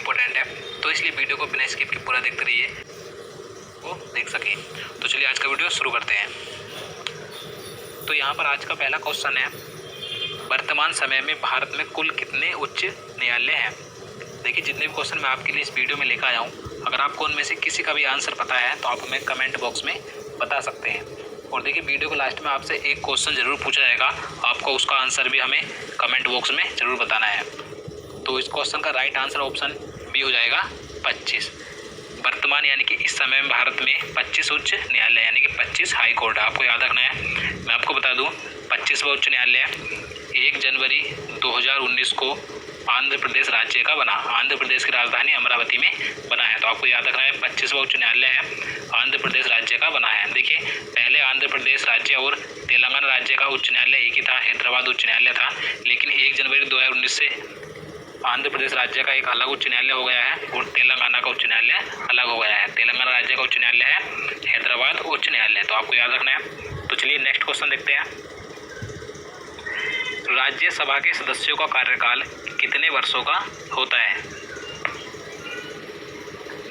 Important है, तो इसलिए वीडियो को बिना स्किप के पूरा देखते रहिए, वो देख सकें। तो चलिए आज का वीडियो शुरू करते हैं। तो यहाँ पर आज का पहला क्वेश्चन है, वर्तमान समय में भारत में कुल कितने उच्च न्यायालय हैं। देखिए, जितने भी क्वेश्चन मैं आपके लिए इस वीडियो में लेकर आया हूँ, अगर आपको उनमें से किसी का भी आंसर पता है तो आप हमें कमेंट बॉक्स में बता सकते हैं। और देखिए, वीडियो को लास्ट में आपसे एक क्वेश्चन ज़रूर पूछा जाएगा, आपको उसका आंसर भी हमें कमेंट बॉक्स में ज़रूर बताना है। तो इस क्वेश्चन का राइट आंसर ऑप्शन बी हो जाएगा 25। वर्तमान यानी कि इस समय में भारत में 25 उच्च न्यायालय यानी कि 25 हाई कोर्ट है, आपको याद रखना है। मैं आपको बता दूं, 25वां उच्च न्यायालय 1 जनवरी 2019 को आंध्र प्रदेश राज्य का बना। आंध्र प्रदेश की राजधानी अमरावती में बना है, तो आपको याद रखना है 25वां उच्च न्यायालय है, आंध्र प्रदेश राज्य का बना है। देखिए, पहले आंध्र प्रदेश राज्य और तेलंगाना राज्य का उच्च न्यायालय एक ही था, हैदराबाद उच्च न्यायालय था। लेकिन 1 जनवरी 2019 से आंध्र प्रदेश राज्य का एक अलग उच्च न्यायालय हो गया है और तेलंगाना का उच्च न्यायालय अलग हो गया है। तेलंगाना राज्य का उच्च न्यायालय है हैदराबाद उच्च न्यायालय, तो आपको याद रखना है। तो चलिए नेक्स्ट क्वेश्चन देखते हैं। राज्यसभा के सदस्यों का कार्यकाल कितने वर्षों का होता है।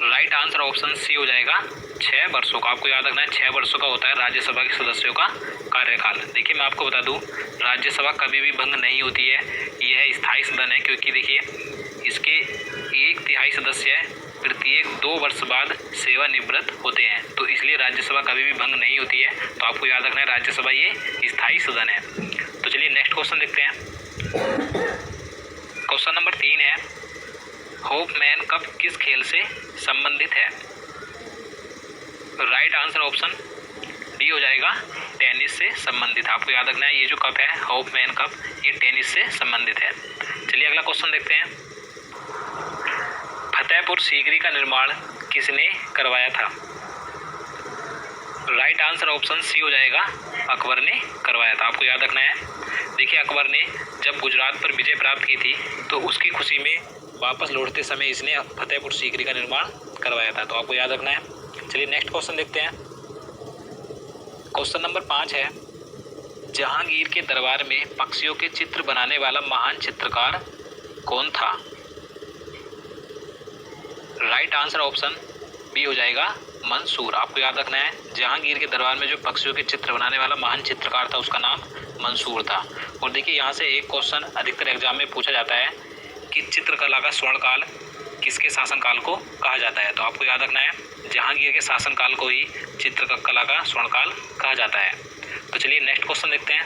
राइट आंसर ऑप्शन सी हो जाएगा 6 वर्षों का। आपको याद रखना है 6 वर्षों का होता है राज्यसभा के सदस्यों का कार्यकाल। देखिए, मैं आपको बता दूं, राज्यसभा कभी भी भंग नहीं होती है, यह स्थायी सदन है, क्योंकि देखिए इसके 1/3 सदस्य प्रत्येक 2 वर्ष बाद सेवानिवृत्त होते हैं, तो इसलिए राज्यसभा कभी भी भंग नहीं होती है। तो आपको याद रखना है राज्यसभा ये स्थायी सदन है। तो चलिए नेक्स्ट क्वेश्चन देखते हैं। क्वेश्चन नंबर 3 है, होपमैन कप किस खेल से संबंधित है। राइट आंसर ऑप्शन डी हो जाएगा टेनिस से संबंधित। आपको याद रखना है ये जो कप है होपमैन कप, ये टेनिस से संबंधित है। चलिए अगला क्वेश्चन देखते हैं। फतेहपुर सीकरी का निर्माण किसने करवाया था। राइट आंसर ऑप्शन सी हो जाएगा अकबर ने करवाया था। आपको याद रखना है, देखिए अकबर ने जब गुजरात पर विजय प्राप्त की थी तो उसकी खुशी में वापस लौटते समय इसने फतेहपुर सीकरी का निर्माण करवाया था, तो आपको याद रखना है। चलिए नेक्स्ट क्वेश्चन देखते हैं। क्वेश्चन नंबर 5 है, जहांगीर के दरबार में पक्षियों के चित्र बनाने वाला महान चित्रकार कौन था। राइट आंसर ऑप्शन बी हो जाएगा मंसूर। आपको याद रखना है, जहांगीर के दरबार में जो पक्षियों के चित्र बनाने वाला महान चित्रकार था उसका नाम मंसूर था। और देखिए, यहाँ से एक क्वेश्चन अधिकतर एग्जाम में पूछा जाता है कि चित्रकला का स्वर्णकाल किसके शासनकाल को कहा जाता है। तो आपको याद रखना है, जहांगीर के शासनकाल को ही चित्रकला का स्वर्णकाल कहा जाता है। तो चलिए नेक्स्ट क्वेश्चन देखते हैं।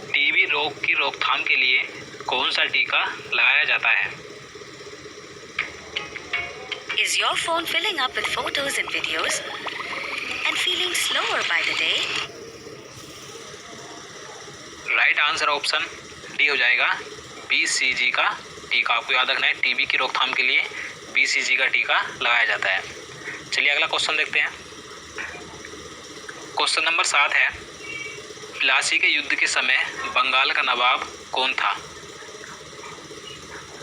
टीबी रोग की रोकथाम के लिए कौन सा टीका लगाया जाता है। Is your phone filling up with photos and videos and feeling slower by the day? Right answer option D हो जाएगा BCG का टीका। आपको याद रखना है, टीबी की रोकथाम के लिए BCG का टीका लगाया जाता है। चलिए अगला क्वेश्चन देखते हैं। क्वेश्चन नंबर 7 है, प्लासी के युद्ध के समय बंगाल का नवाब कौन था।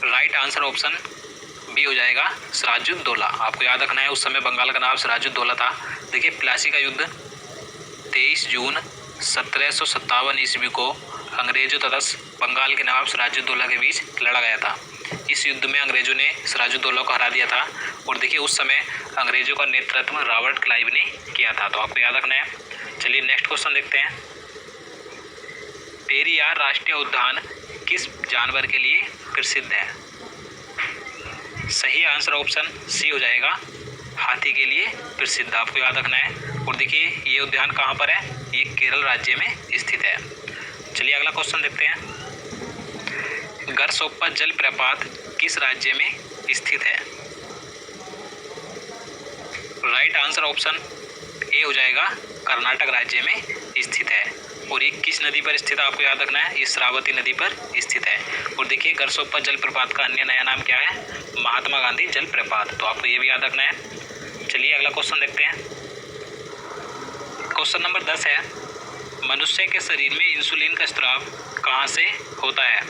राइट आंसर ऑप्शन बी हो जाएगा सिराजुद्दौला। आपको याद रखना है, उस समय बंगाल का नवाब सिराजुद्दौला था। देखिए, प्लासी का युद्ध 23 जून 1757 ईस्वी को अंग्रेजों तथा बंगाल के नवाब सिराजुद्दौला के बीच लड़ा गया था। इस युद्ध में अंग्रेजों ने सिराजुद्दौला को हरा दिया था और देखिए उस समय अंग्रेजों का नेतृत्व रॉबर्ट क्लाइव ने किया था, तो आपको याद रखना है। चलिए नेक्स्ट क्वेश्चन देखते हैं। पेरियार राष्ट्रीय उद्यान किस जानवर के लिए प्रसिद्ध है। सही आंसर ऑप्शन सी हो जाएगा हाथी के लिए प्रसिद्ध। आपको याद रखना है। और देखिए, ये उद्यान कहाँ पर है, ये केरल राज्य में स्थित है। चलिए अगला क्वेश्चन देखते हैं। गरसोप्पा जलप्रपात किस राज्य में स्थित है। राइट आंसर ऑप्शन ए हो जाएगा कर्नाटक राज्य में स्थित है। और ये किस नदी पर स्थित है, आपको याद रखना है, ये श्रावती नदी पर स्थित है। और देखिए, गरसोप्पा जलप्रपात का अन्य नया नाम क्या है, महात्मा गांधी जलप्रपात, तो आपको ये भी याद रखना है। चलिए अगला क्वेश्चन देखते हैं। क्वेश्चन नंबर 10 है, मनुष्य के शरीर में इंसुलिन का स्राव कहाँ से होता है।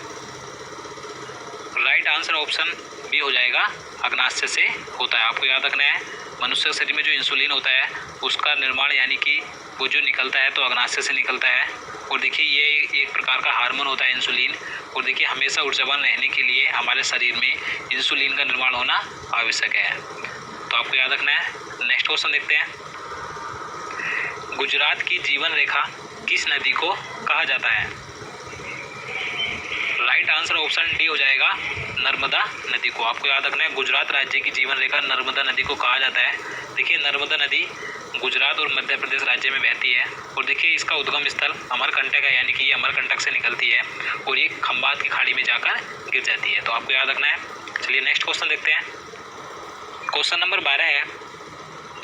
राइट आंसर ऑप्शन बी हो जाएगा, अग्नाशय से होता है। आपको याद रखना है मनुष्य के शरीर में जो इंसुलिन होता है उसका निर्माण यानी कि वो जो निकलता है तो अग्नाशय से निकलता है। और देखिए ये एक प्रकार का हार्मोन होता है इंसुलिन। और देखिए हमेशा ऊर्जावान रहने के लिए हमारे शरीर में इंसुलिन का निर्माण होना आवश्यक है। तो आपको याद रखना है। नेक्स्ट क्वेश्चन देखते हैं, गुजरात की जीवन रेखा किस नदी को कहा जाता है? राइट आंसर ऑप्शन डी हो जाएगा, नर्मदा नदी को। आपको याद रखना है गुजरात राज्य की जीवन रेखा नर्मदा नदी को कहा जाता है। देखिए नर्मदा नदी गुजरात और मध्य प्रदेश राज्य में बहती है। और देखिए इसका उद्गम स्थल अमरकंटक है, यानी कि ये अमरकंटक से निकलती है और ये खंबात की खाड़ी में जाकर गिर जाती है। तो आपको याद रखना है। चलिए नेक्स्ट क्वेश्चन देखते हैं। क्वेश्चन नंबर 12 है,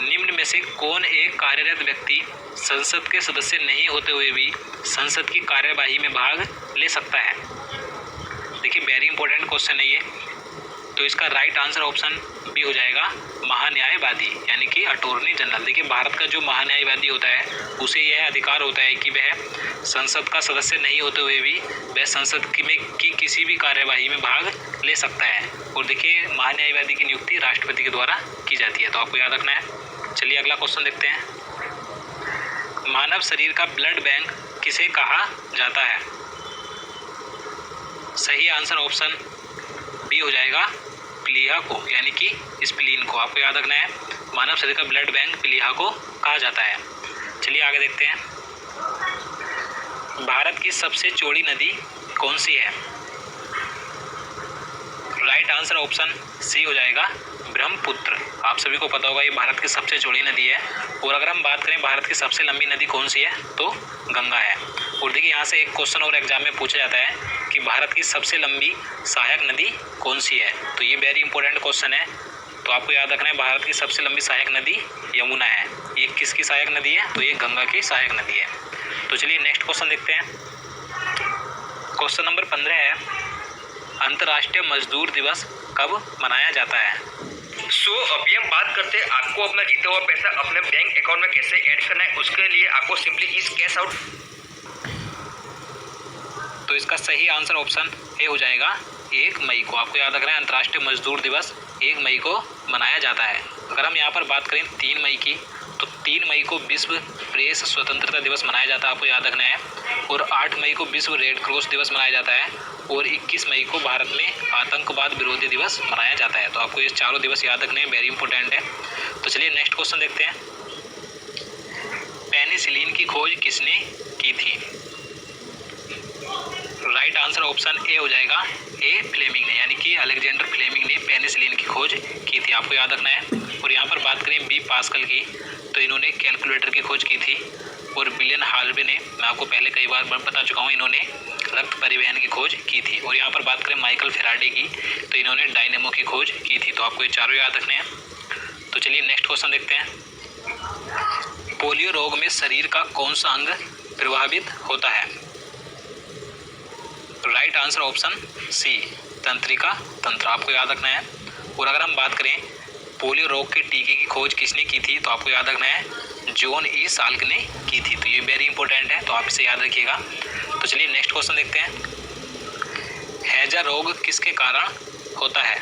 निम्न में से कौन एक कार्यरत व्यक्ति संसद के सदस्य नहीं होते हुए भी संसद की कार्यवाही में भाग ले सकता है? देखिए वेरी इंपॉर्टेंट क्वेश्चन है ये। तो इसका राइट आंसर ऑप्शन बी हो जाएगा, महान्यायवादी यानी कि अटॉर्नी जनरल। देखिए भारत का जो महान्यायवादी होता है उसे यह अधिकार होता है कि वह संसद का सदस्य नहीं होते हुए भी वह संसद की किसी भी कार्यवाही में भाग ले सकता है। और देखिए महान्यायवादी की नियुक्ति राष्ट्रपति के द्वारा की जाती है। तो आपको याद रखना है। चलिए अगला क्वेश्चन देखते हैं, मानव शरीर का ब्लड बैंक किसे कहा जाता है? सही आंसर ऑप्शन बी हो जाएगा, प्लीहा को यानी कि स्प्लीन को। आपको याद रखना है मानव शरीर का ब्लड बैंक प्लीहा को कहा जाता है। चलिए आगे देखते हैं, भारत की सबसे चौड़ी नदी कौन सी है? राइट आंसर ऑप्शन सी हो जाएगा, ब्रह्मपुत्र। आप सभी को पता होगा ये भारत की सबसे चौड़ी नदी है। और अगर हम बात करें भारत की सबसे लंबी नदी कौन सी है तो गंगा है। और देखिए यहाँ से एक क्वेश्चन और एग्जाम में पूछा जाता है कि भारत की सबसे लंबी सहायक नदी कौन सी है? तो ये वेरी इंपॉर्टेंट क्वेश्चन है। तो आपको याद रखना है भारत की सबसे लंबी सहायक नदी यमुना है। ये किसकी सहायक नदी है? तो ये गंगा की सहायक नदी है। तो चलिए नेक्स्ट क्वेश्चन देखते हैं। क्वेश्चन नंबर 15 है, अंतर्राष्ट्रीय मजदूर दिवस कब मनाया जाता है? अभी हम बात करते हैं आपको अपना जीता हुआ पैसा अपने बैंक अकाउंट में कैसे ऐड करना है। उसके लिए आपको सिंपली इस कैश आउट। तो इसका सही आंसर ऑप्शन ए हो जाएगा, 1 मई को। आपको याद रखना है अंतर्राष्ट्रीय मजदूर दिवस 1 मई को मनाया जाता है। अगर हम यहाँ पर बात करें 3 मई की, तो 3 मई को विश्व प्रेस स्वतंत्रता दिवस मनाया जाता है। आपको याद रखना है। और 8 मई को विश्व रेड क्रॉस दिवस मनाया जाता है। और 21 मई को भारत में आतंकवाद विरोधी दिवस मनाया जाता है। तो आपको ये चारों दिवस याद रखने हैं, वेरी इंपॉर्टेंट है। तो चलिए नेक्स्ट क्वेश्चन देखते हैं, पेनिसिलिन की खोज किसने की थी? राइट आंसर ऑप्शन ए हो जाएगा, ए फ्लेमिंग ने यानी कि अलेक्जेंडर फ्लेमिंग ने पेनिसिलिन की खोज की थी। आपको याद रखना है। और यहाँ पर बात करें बी पास्कल की, तो इन्होंने कैलकुलेटर की खोज की थी। और विलियम हार्वे ने, मैं आपको पहले कई बार बता चुका हूँ, इन्होंने रक्त परिवहन की खोज की थी। और यहाँ पर बात करें माइकल फेराडे की, तो इन्होंने डायनेमो की खोज की थी। तो आपको ये चारों याद रखने हैं। तो चलिए नेक्स्ट क्वेश्चन देखते हैं, पोलियो रोग में शरीर का कौन सा अंग प्रभावित होता है? राइट आंसर ऑप्शन सी, तंत्रिका तंत्र। आपको याद रखना है। और अगर हम बात करें पोलियो रोग के टीके की खोज किसने की थी, तो आपको याद रखना है जॉन ई साल्क ने की थी। तो ये वेरी इंपॉर्टेंट है, तो आप इसे याद रखिएगा। तो चलिए नेक्स्ट क्वेश्चन देखते हैं, हैजा रोग किसके कारण होता है?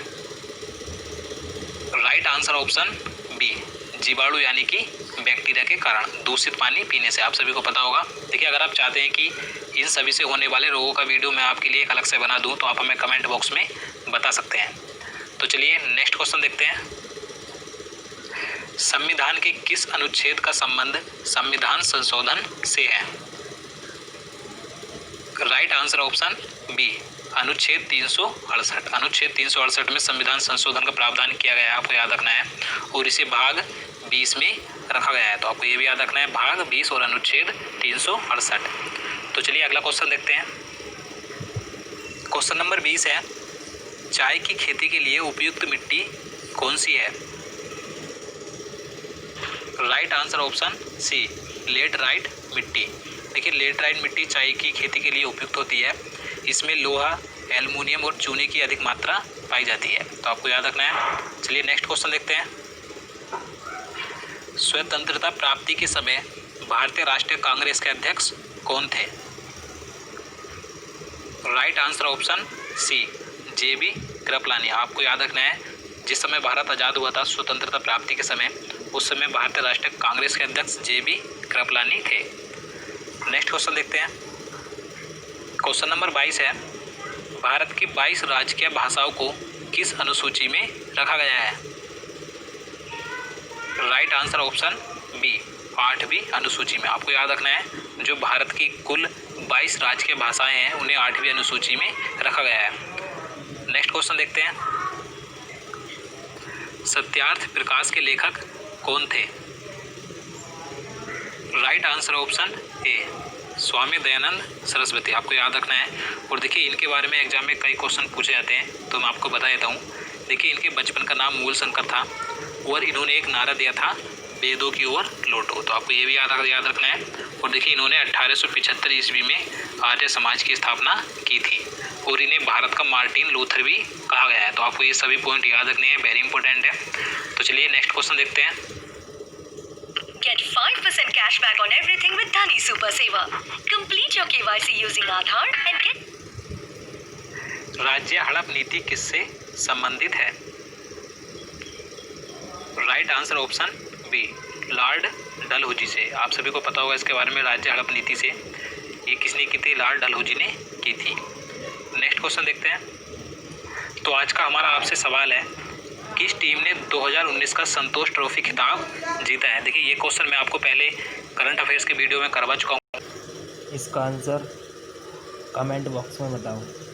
राइट आंसर ऑप्शन बी, जीवाणु यानी कि बैक्टीरिया के कारण, दूषित पानी पीने से। आप सभी को पता होगा। देखिए अगर आप चाहते हैं कि इन सभी से होने वाले रोगों का वीडियो मैं आपके लिए एक अलग से बना दूं, तो आप हमें कमेंट बॉक्स में बता सकते हैं। तो चलिए नेक्स्ट क्वेश्चन देखते हैं, संविधान के किस अनुच्छेद का संबंध संविधान संशोधन से है? राइट आंसर ऑप्शन बी, अनुच्छेद 368। अनुच्छेद 368 में संविधान संशोधन का प्रावधान किया गया है। आपको याद रखना है। और इसे भाग 20 में रखा गया है। तो आपको ये भी याद रखना है, भाग 20 और अनुच्छेद 368। तो चलिए अगला क्वेश्चन देखते हैं। क्वेश्चन नंबर 20 है, चाय की खेती के लिए उपयुक्त मिट्टी कौन सी है? Right answer option C, laterite मिट्टी। देखिए लेटराइट मिट्टी चाय की खेती के लिए उपयुक्त होती है। इसमें लोहा, एल्युमिनियम और चूने की अधिक मात्रा पाई जाती है। तो आपको याद रखना है। चलिए नेक्स्ट क्वेश्चन देखते हैं, स्वतंत्रता प्राप्ति के समय भारतीय राष्ट्रीय कांग्रेस के अध्यक्ष कौन थे? Right answer option C, JB Kripalani. आपको याद रखना है, जिस समय भारत आज़ाद हुआ था स्वतंत्रता प्राप्ति के समय, उस समय भारतीय राष्ट्रीय कांग्रेस के अध्यक्ष JB कृपलानी थे। नेक्स्ट क्वेश्चन देखते हैं। क्वेश्चन नंबर 22 है, भारत की 22 राजकीय भाषाओं को किस अनुसूची में रखा गया है? राइट आंसर ऑप्शन बी, 8वीं अनुसूची में। आपको याद रखना है, जो भारत की कुल 22 राजकीय भाषाएं हैं उन्हें 8वीं अनुसूची में रखा गया है। नेक्स्ट क्वेश्चन देखते हैं। सत्यार्थ प्रकाश के लेखक कौन थे? Right answer option A, Swami Dayanand Saraswati. आपको याद रखना है। और देखिए, इनके बारे में एग्जाम में कई क्वेश्चन पूछे जाते हैं, तो मैं आपको बता देता हूँ। देखिए, इनके बचपन का नाम मूल शंकर था और इन्होंने एक नारा दिया था, वेदों की ओर लौटो। तो आपको ये भी याद रखना है। और देखिए, इन्होंने 1875 ईस्वी में आर्य समाज की स्थापना की थी और इन्हें भारत का मार्टिन लूथर भी कहा गया है। तो आपको ये सभी पॉइंट याद रखने हैं, वेरी इंपॉर्टेंट है। तो चलिए नेक्स्ट क्वेश्चन देखते हैं। Get 5% cash back on everything with Dhani Super Saver. Complete your KYC using Aadhaar and get राज्य हड़प नीति किससे संबंधित है? Right answer option B, Lord Dalhousie से। आप सभी को पता होगा इसके बारे में, राज्य हड़प नीति से ये किसने की थी? लॉर्ड डलहौजी ने की थी। नेक्स्ट क्वेश्चन देखते हैं। तो आज का हमारा आपसे सवाल है, किस टीम ने 2019 का संतोष ट्रॉफी खिताब जीता है? देखिए, ये क्वेश्चन मैं आपको पहले करंट अफेयर्स के वीडियो में करवा चुका हूँ। इसका आंसर कमेंट बॉक्स में बताओ।